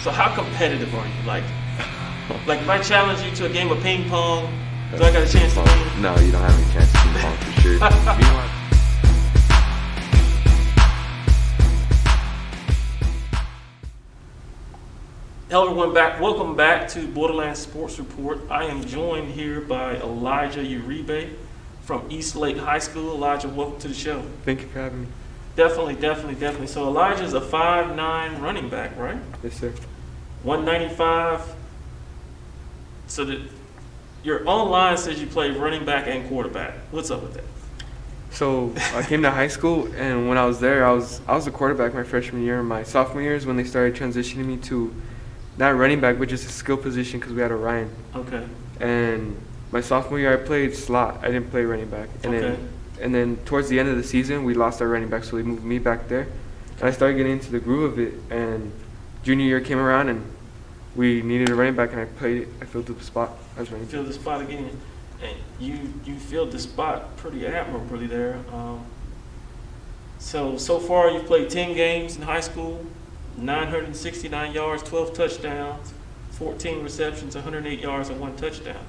So how competitive are you? Like if I challenge you to a game of ping pong, do I got a chance to win? No, you don't have any chance to ping pong for sure. Meanwhile, Hello everyone, welcome back to Borderlands Sports Report. I am joined here by Elijah Uribe from East Lake High School. Elijah, welcome to the show. thank you for having me. Definitely. So Elijah's a 5'9" running back, right? Yes, sir. 195. So your online says you play running back and quarterback. What's up with that? So I came to high school, and when I was there, I was a quarterback my freshman year. And my sophomore year is when they started transitioning me to not running back, but just a skill position because we had Orion. Okay. And my sophomore year, I played slot. I didn't play running back. And then towards the end of the season, we lost our running back, so they moved me back there. And I started getting into the groove of it. And junior year came around, and we needed a running back, and I played it. I filled the spot as running back. Filled the spot again, and you filled the spot pretty admirably there. So far you've played 10 games in high school, 969 yards, 12 touchdowns, 14 receptions, 108 yards, and 1 touchdown.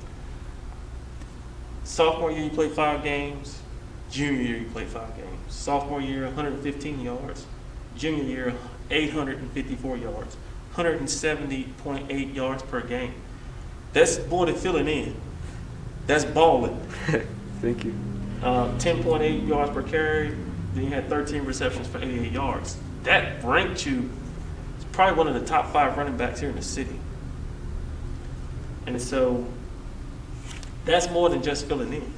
Sophomore year you played 5 games. Junior year you played 5 games. Sophomore year 115 yards. Junior year 854 yards. 170.8 yards per game. That's more than filling in. That's balling. Thank you. 10.8 yards per carry. Then you had 13 receptions for 88 yards. That ranked you as probably one of the top 5 running backs here in the city. And so that's more than just filling in.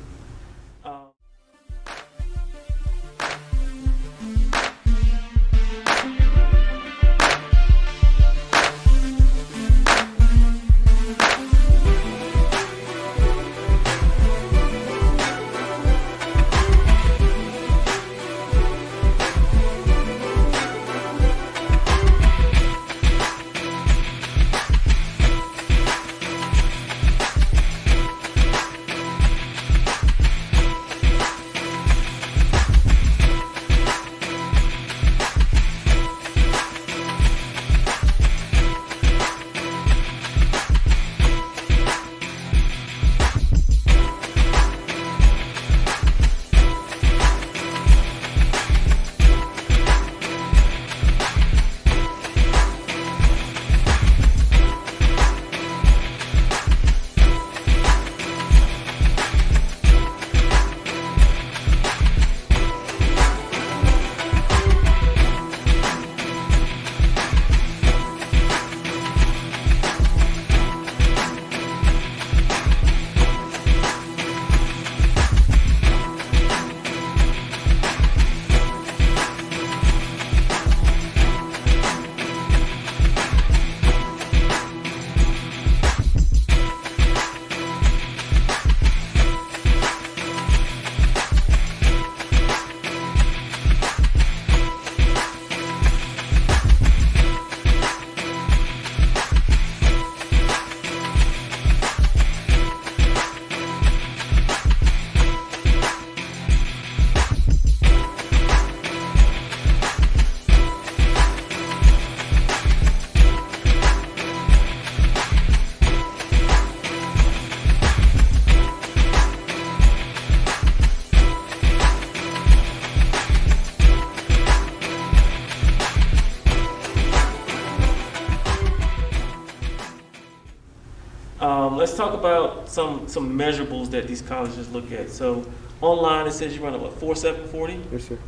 Let's talk about some measurables that these colleges look at. So online it says you run a 4.740. Yes, sir.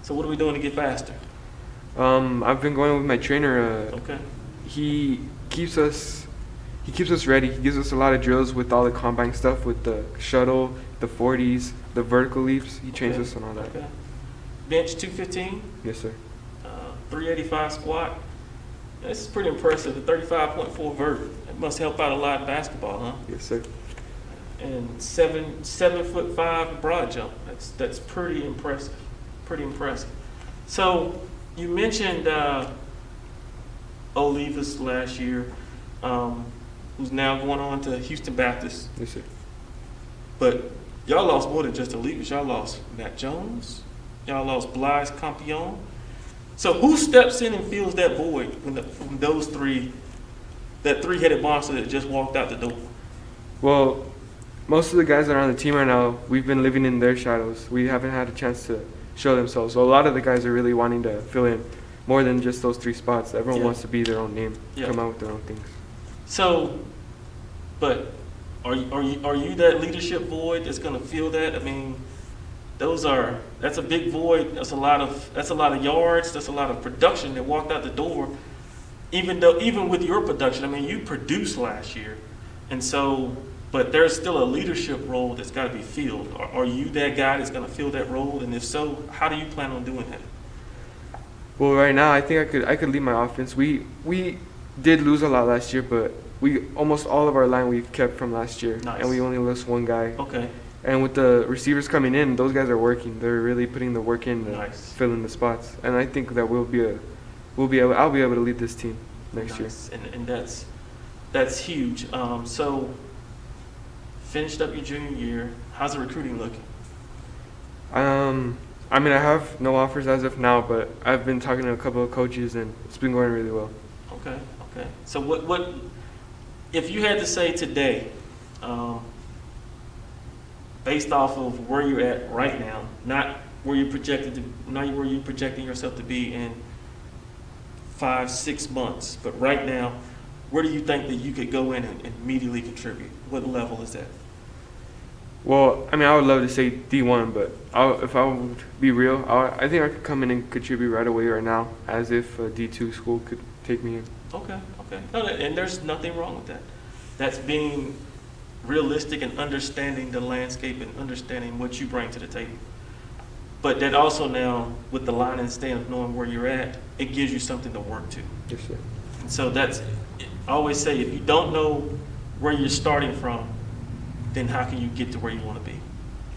So what are we doing to get faster? I've been going with my trainer. Okay. He keeps us ready. He gives us a lot of drills with all the combine stuff, with the shuttle, the 40s, the vertical leaps. He trains us on all that. Okay. Bench 215. Yes, sir. 385 squat. This is pretty impressive. The 35.4 vert. It must help out a lot in basketball, huh? Yes, sir. And 7'5" broad jump. That's pretty impressive. Pretty impressive. So you mentioned Olivas last year, who's now going on to Houston Baptist. Yes, sir. But y'all lost more than just Olivas. Y'all lost Matt Jones. Y'all lost Blaise Campion. So who steps in and fills that void when those three that three-headed monster that just walked out the door? Well, most of the guys that are on the team right now, we've been living in their shadows. We haven't had a chance to show themselves. So a lot of the guys are really wanting to fill in more than just those 3 spots. Everyone wants to be their own name, come out with their own things. So, but are you that leadership void that's going to fill that? I mean, that's a big void. That's a lot of yards. That's a lot of production that walked out the door. Even with your production, I mean, you produced last year, and so, but there's still a leadership role that's got to be filled. Are you that guy that's going to fill that role? And if so, how do you plan on doing that? Well, right now, I think I could lead my offense. We did lose a lot last year, but almost all of our line we've kept from last year, and we only lost 1 guy. Okay. And with the receivers coming in, those guys are working. They're really putting the work in to fill in the spots. And I think that I'll be able to lead this team next year. And that's huge. So finished up your junior year. How's the recruiting looking? I mean, I have no offers as of now, but I've been talking to a couple of coaches, and it's been going really well. Okay. So what if you had to say today, based off of where you're at right now, not where you're projecting yourself to be in 5-6 months, but right now, where do you think that you could go in and immediately contribute? What level is that? Well, I mean, I would love to say D1, but if I would be real, I think I could come in and contribute right away right now, as if a D2 school could take me in. Okay. No, and there's nothing wrong with that. That's being realistic and understanding the landscape and understanding what you bring to the table. But that also now, with the line and stand of knowing where you're at, it gives you something to work to. Yes, sir. And so I always say, if you don't know where you're starting from, then how can you get to where you want to be?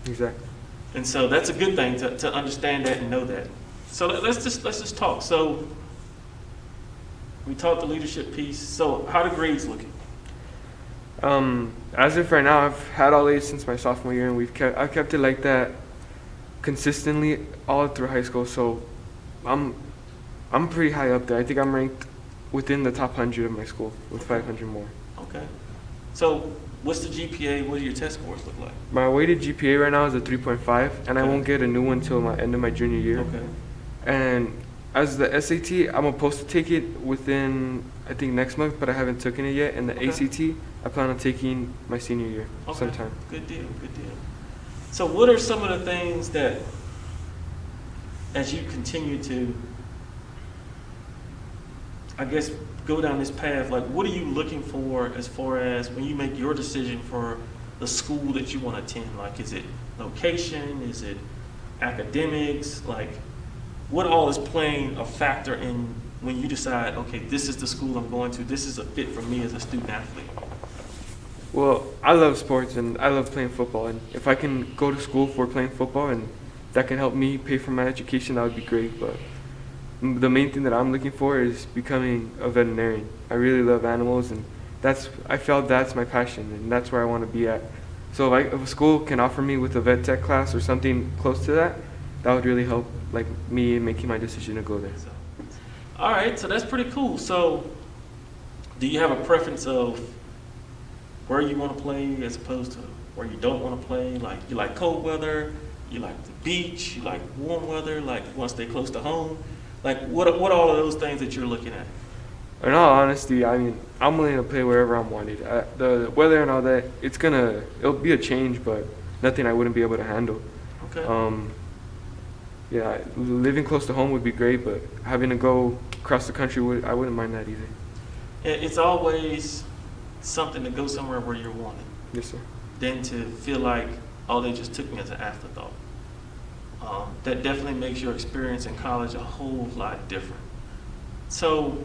Exactly. And so that's a good thing to understand that and know that. So let's just talk. So we talked the leadership piece. So how the grades looking? As of right now, I've had all A's since my sophomore year, and I've kept it like that consistently all through high school. So I'm pretty high up there. I think I'm ranked within the top 100 of my school with 500 more. Okay. So what's the GPA? What do your test scores look like? My weighted GPA right now is a 3.5, and I won't get a new one until my end of my junior year. Okay. And as the SAT, I'm supposed to take it within, I think, next month, but I haven't taken it yet. And the ACT, I plan on taking my senior year sometime. Good deal. So what are some of the things that, as you continue to, I guess, go down this path, like what are you looking for as far as when you make your decision for the school that you want to attend? Like, is it location? Is it academics? Like, what all is playing a factor in when you decide, okay, this is the school I'm going to, this is a fit for me as a student athlete? Well, I love sports and I love playing football, and if I can go to school for playing football and that can help me pay for my education, that would be great. But the main thing that I'm looking for is becoming a veterinarian. I really love animals, and I felt that's my passion, and that's where I want to be at. So if a school can offer me with a vet tech class or something close to that, that would really help like me in making my decision to go there. All right, so that's pretty cool. So do you have a preference of where you want to play as opposed to where you don't want to play? Like, you like cold weather, you like the beach, you like warm weather, like you want to stay close to home? Like, what are all of those things that you're looking at? In all honesty, I mean, I'm willing to play wherever I'm wanted. The weather and all that, it'll be a change, but nothing I wouldn't be able to handle. Okay. Yeah, living close to home would be great, but having to go across the country, I wouldn't mind that either. It's always something to go somewhere where you're wanted. Yes, sir. Than to feel like, oh, they just took me as an afterthought. That definitely makes your experience in college a whole lot different. So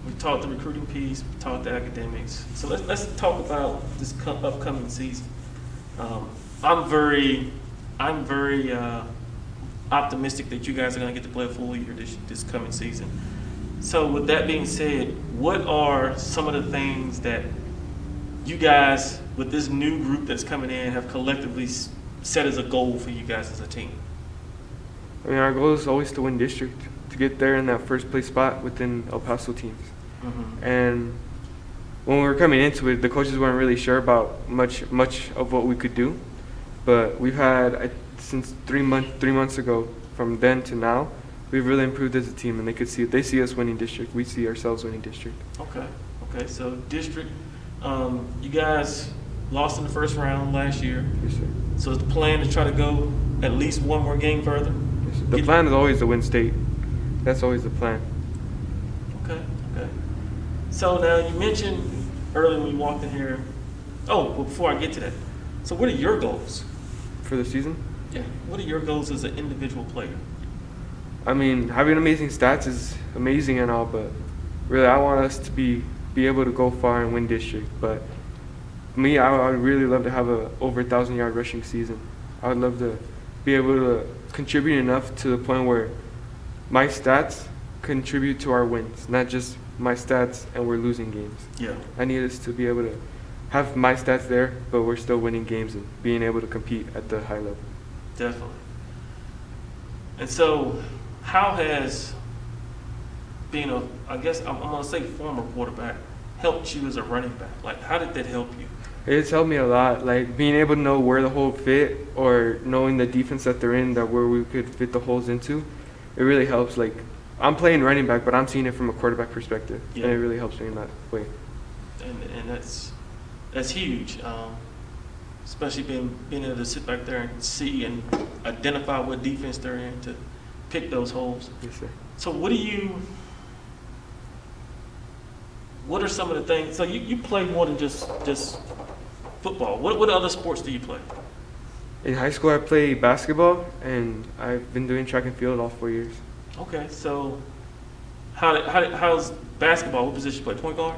we talked the recruiting piece, we talked the academics. So let's talk about this upcoming season. I'm very optimistic that you guys are going to get to play a full year this coming season. So with that being said, what are some of the things that you guys, with this new group that's coming in, have collectively set as a goal for you guys as a team? I mean, our goal is always to win district, to get there in that first place spot within El Paso teams. Mm-hmm. And when we were coming into it, the coaches weren't really sure about much of what we could do. But we've had since 3 months ago, from then to now, we've really improved as a team, and they see us winning district. We see ourselves winning district. Okay. So district, you guys lost in the first round last year. Yes, sir. So is the plan to try to go at least one more game further? Yes, sir. The plan is always to win state. That's always the plan. Okay. So now you mentioned earlier when you walked in here. Oh, well, before I get to that, so what are your goals for the season? Yeah. What are your goals as an individual player? I mean, having amazing stats is amazing and all, but really, I want us to be able to go far and win district. But me, I would really love to have a over 1,000-yard rushing season. I would love to be able to contribute enough to the point where my stats contribute to our wins, not just my stats and we're losing games. Yeah. I need us to be able to have my stats there, but we're still winning games and being able to compete at the high level. Definitely. And so, how has being I guess I'm going to say former quarterback, helped you as a running back? Like, how did that help you? It's helped me a lot, like being able to know where the hole fit or knowing the defense that they're in, that where we could fit the holes into. It really helps. Like, I'm playing running back, but I'm seeing it from a quarterback perspective, and it really helps me in that way. And that's huge, especially being able to sit back there and see and identify what defense they're in to pick those holes. Yes, sir. So what are some of the things? So you play more than just football. What other sports do you play? In high school, I played basketball, and I've been doing track and field all 4 years. Okay, so how's basketball? What position you play? Point guard?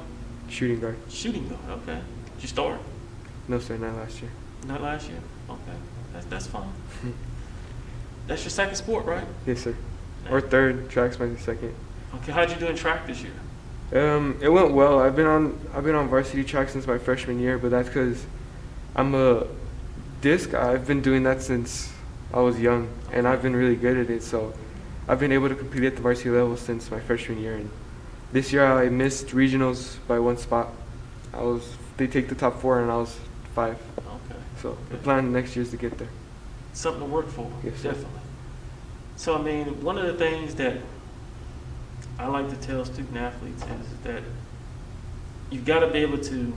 Shooting guard. Shooting guard. Okay. Did you start? No, sir, not last year. Not last year. Okay, that's fine. That's your second sport, right? Yes, sir. Or third. Track's my second. Okay, how'd you do in track this year? It went well. I've been on varsity track since my freshman year, but that's because I'm a disc. I've been doing that since I was young, and I've been really good at it. So I've been able to compete at the varsity level since my freshman year. And this year I missed regionals by one spot. They take the top 4, and I was 5. Okay. So the plan next year is to get there. Something to work for. Yes, sir. Definitely. So I mean, one of the things that I like to tell student athletes is that you've got to be able to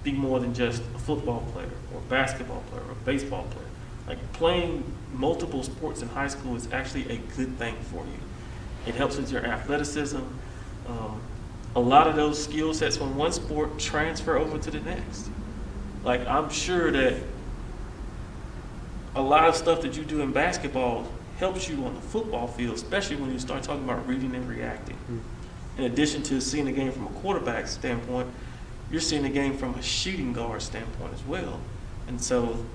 be more than just a football player or a basketball player or a baseball player. Like, playing multiple sports in high school is actually a good thing for you. It helps with your athleticism. A lot of those skill sets from one sport transfer over to the next. Like, I'm sure that a lot of stuff that you do in basketball helps you on the football field, especially when you start talking about reading and reacting. In addition to seeing the game from a quarterback standpoint, you're seeing the game from a shooting guard standpoint as well. And so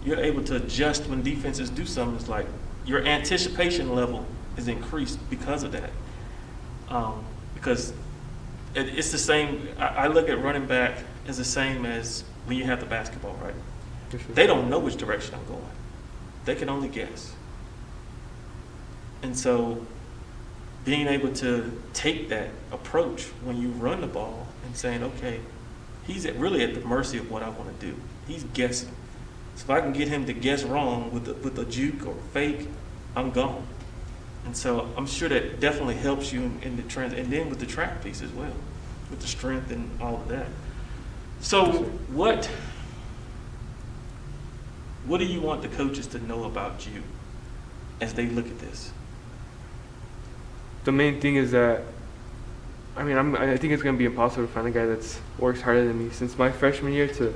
you're able to adjust when defenses do something. It's like your anticipation level is increased because of that. Because it's the same. I look at running back as the same as when you have the basketball, right? They don't know which direction I'm going. They can only guess. And so being able to take that approach when you run the ball and saying, okay, he's really at the mercy of what I want to do. He's guessing. So if I can get him to guess wrong with a juke or a fake, I'm gone. And so I'm sure that definitely helps you in the trend, and then with the track piece as well, with the strength and all of that. So what do you want the coaches to know about you as they look at this? The main thing is that, I think it's going to be impossible to find a guy that works harder than me. Since my freshman year to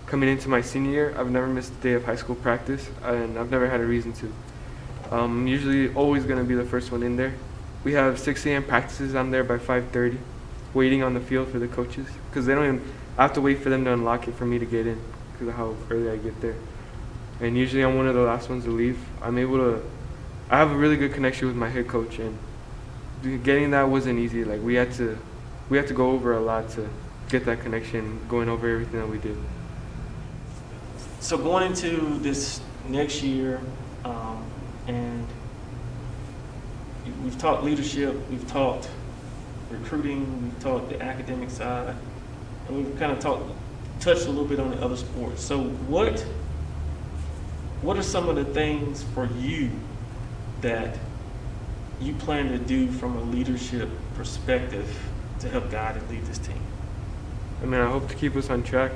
coming into my senior year, I've never missed a day of high school practice, and I've never had a reason to. I'm usually always going to be the first one in there. We have 6 a.m. practices. I'm there by 5:30, waiting on the field for the coaches, because I have to wait for them to unlock it for me to get in, because of how early I get there. And usually I'm one of the last ones to leave. I have a really good connection with my head coach, and getting that wasn't easy. Like, we had to go over a lot to get that connection, going over everything that we did. So going into this next year, and we've talked leadership, we've talked recruiting, we've talked the academic side. and we've kind of touched a little bit on the other sports. So what are some of the things for you that you plan to do from a leadership perspective to help guide and lead this team? I mean, I hope to keep us on track.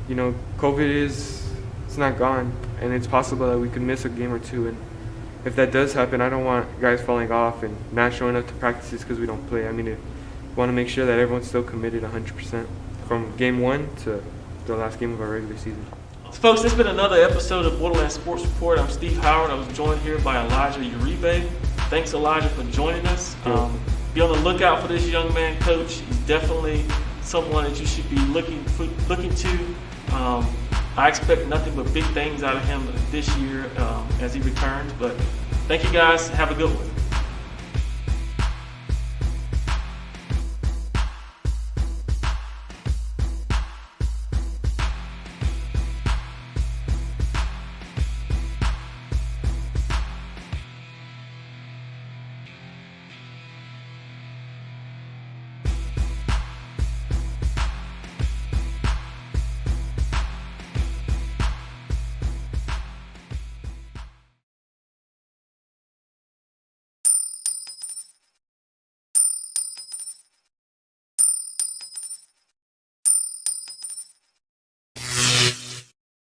You know, COVID it's not gone, and it's possible that we could miss a game or two. And if that does happen, I don't want guys falling off and not showing up to practices because we don't play. I mean, I want to make sure that everyone's still committed 100% from game one to the last game of our regular season. Folks, this has been another episode of Borderland Sports Report. I'm Steve Howard. I was joined here by Elijah Uribe. Thanks, Elijah, for joining us. Be on the lookout for this young man, Coach. He's definitely someone that you should be looking to. I expect nothing but big things out of him this year as he returns. But thank you, guys. Have a good one.